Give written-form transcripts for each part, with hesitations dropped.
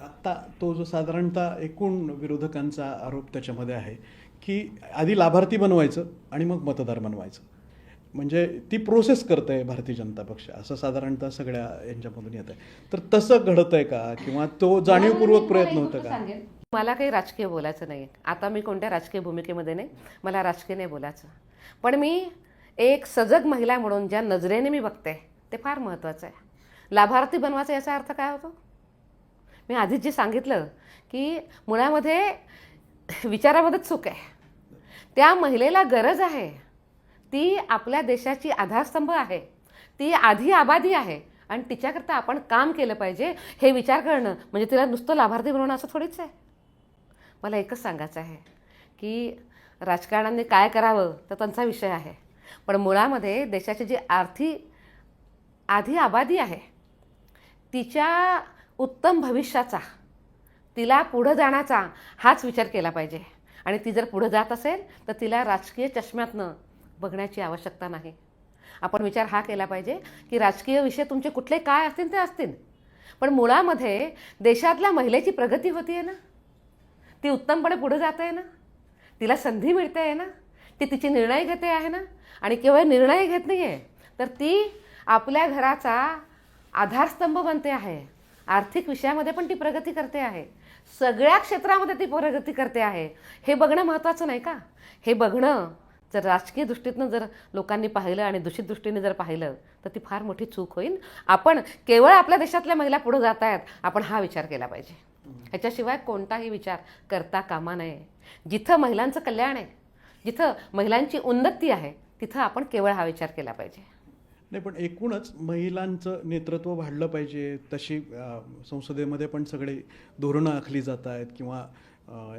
आत्ता तो जो साधारणतः एकूण विरोधकांचा आरोप त्याच्यामध्ये आहे की आधी लाभार्थी बनवायचं आणि मग मतदार बनवायचं, म्हणजे ती प्रोसेस करत आहे भारतीय जनता पक्ष, असं साधारणतः सगळ्या यांच्यामधून येत आहे. तर तसं घडत आहे का, किंवा तो जाणीवपूर्वक प्रयत्न होतं का? मला काही राजकीय बोलायचं नाही. आता मी कोणत्या राजकीय भूमिकेमध्ये नाही, मला राजकीय नाही बोलायचं. पण मी एक सजग महिला म्हणून ज्या नजरेने मी बघते ते फार महत्त्वाचं आहे. लाभार्थी बनवायचा याचा अर्थ काय होतो? मी आधीच जे सांगितलं की मुळामध्ये विचारामध्ये चूक आहे. त्या महिलेला गरज आहे, ती आपल्या देशाची आधारस्तंभ आहे, ती आधी आबादी आहे आणि तिच्याकरता आपण काम केलं पाहिजे हे विचार करणं म्हणजे तिला नुसतं लाभार्थी बनवणं असं थोडीच आहे. मला एकच सांगायचं आहे की राजकारण्यांनी काय करावं तर त्यांचा विषय आहे, पण मुळामध्ये देशाची जी आधी आबादी आहे तिच्या उत्तम भविष्याचा, तिला पुढं जाण्याचा हाच विचार केला पाहिजे. आणि ती जर पुढं जात असेल तर तिला राजकीय चष्म्यातनं बघण्याची आवश्यकता नाही. आपण विचार हा केला पाहिजे की राजकीय विषय तुमचे कुठले काय असतील ते असतील, पण मुळामध्ये देशातल्या महिलेची प्रगती होती आहे ना, ती उत्तमपणे पुढे जात आहे ना, तिला संधी मिळते आहे ना, ती तिचे निर्णय घेते आहे ना, आणि केवळ निर्णय घेत नाही आहे तर ती आपल्या घराचा आधारस्तंभ बनते आहे. आर्थिक विषयामध्ये पण ती प्रगती करते आहे, सगळ्या क्षेत्रामध्ये ती प्रगती करते आहे. हे बघणं महत्त्वाचं नाही का? हे बघणं जर राजकीय दृष्टीतनं जर लोकांनी पाहिलं आणि दूषित दृष्टीने जर पाहिलं तर ती फार मोठी चूक होईल. आपण केवळ आपल्या देशातल्या महिला पुढे जात आहेत आपण हा विचार केला पाहिजे, ह्याच्याशिवाय कोणताही विचार करता कामा नये. जिथं महिलांचं कल्याण आहे, जिथं महिलांची उन्नती आहे तिथं आपण केवळ हा विचार केला पाहिजे. नाही, पण एकूणच महिलांचं नेतृत्व वाढलं पाहिजे, तशी संसदेमध्ये पण सगळे धोरणं आखली जात आहेत, किंवा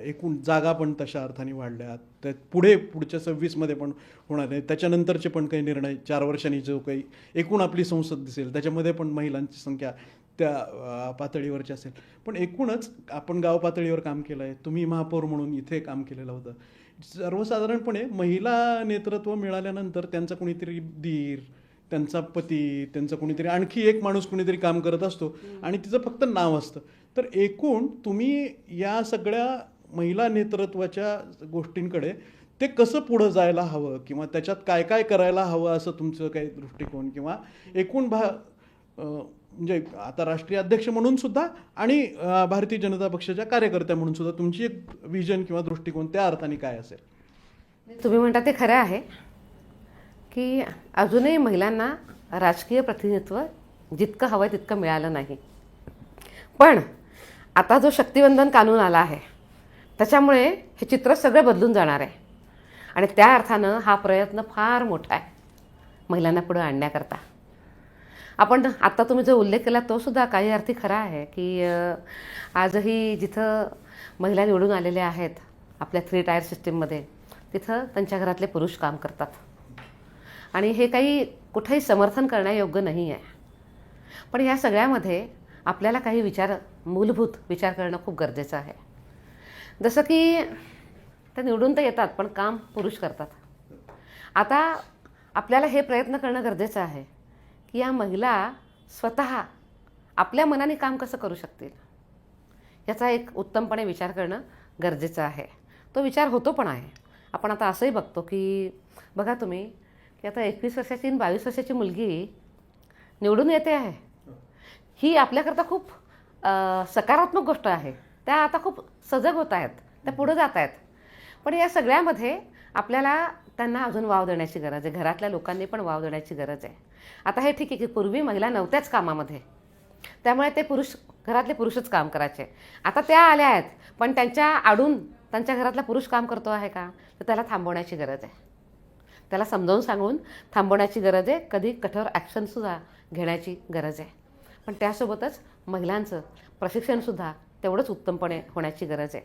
एकूण जागा पण तशा अर्थाने वाढल्यात. त्यात पुढच्या 26मध्ये पण होणार आहे, त्याच्यानंतरचे पण काही निर्णय 4 वर्षांनी जो काही एकूण आपली संसद दिसेल त्याच्यामध्ये पण महिलांची संख्या त्या पातळीवरची असेल. पण एकूणच आपण गाव पातळीवर काम केलं आहे, तुम्ही महापौर म्हणून इथे काम केलेलं होतं. सर्वसाधारणपणे महिला नेतृत्व मिळाल्यानंतर त्यांचा कोणीतरी दीर, त्यांचा पती, त्यांचा कोणीतरी आणखी एक माणूस कोणीतरी काम करत असतो आणि तिचं फक्त नाव असतं. तर एकूण तुम्ही या सगळ्या महिला नेतृत्वाच्या गोष्टींकडे ते कसं पुढं जायला हवं, किंवा त्याच्यात काय काय करायला हवं, असं तुमचं काही दृष्टिकोन, किंवा एकूण म्हणजे आता राष्ट्रीय अध्यक्ष म्हणून सुद्धा आणि भारतीय जनता पक्षाच्या कार्यकर्त्या म्हणून सुद्धा तुमची एक विजन किंवा दृष्टिकोन त्या अर्थाने काय असेल? तुम्ही म्हणता ते खरं आहे की अजूनही महिलांना राजकीय प्रतिनिधित्व जितकं हवं आहे तितकं मिळालं नाही. पण आता जो शक्तिवंदन कानून आला आहे त्याच्यामुळे हे चित्र सगळं बदलून जाणार आहे आणि त्या अर्थानं हा प्रयत्न फार मोठा आहे महिलांना पुढं आणण्याकरता. आपण आत्ता तुम्ही जो उल्लेख केला तो सुद्धा काही अर्थी खरा आहे की आजही जिथं महिला निवडून आलेल्या आहेत आपल्या 3 टायर सिस्टीममध्ये, तिथं त्यांच्या घरातले पुरुष काम करतात आणि हे काही कुठेही समर्थन करण्यायोग्य नाही आहे. पण या सगळ्यामध्ये आपल्याला काही मूलभूत विचार करणं खूप गरजेचं आहे. जसं की ते निवडून तर येतात पण काम पुरुष करतात. आता आपल्याला हे प्रयत्न करणं गरजेचं आहे की या महिला स्वतः आपल्या मनाने काम कसं करू शकतील याचा एक उत्तमपणे विचार करणं गरजेचं आहे. तो विचार होतो पण आहे. आपण आता असंही बघतो की बघा तुम्ही की आता 21 वर्षाची आणि 22 वर्षाची मुलगी निवडून येते आहे, ही आपल्याकरता खूप सकारात्मक गोष्ट आहे. त्या आता खूप सजग होत आहेत, त्या पुढं जात आहेत. पण या सगळ्यामध्ये आपल्याला त्यांना अजून वाव देण्याची गरज आहे, घरातल्या लोकांनी पण वाव देण्याची गरज आहे. आता हे ठीक आहे की पूर्वी महिला नव्हत्याच कामामध्ये, त्यामुळे ते घरातले पुरुषच काम करायचे. आता त्या आल्या आहेत पण त्यांच्या आडून त्यांच्या घरातला पुरुष काम करतो आहे का, तर त्याला थांबवण्याची गरज आहे, त्याला समजावून सांगून थांबवण्याची गरज आहे. कधी कठोर ॲक्शनसुद्धा घेण्याची गरज आहे. पण त्यासोबतच महिलांचं प्रशिक्षणसुद्धा तेवढंच उत्तमपणे होण्याची गरज आहे.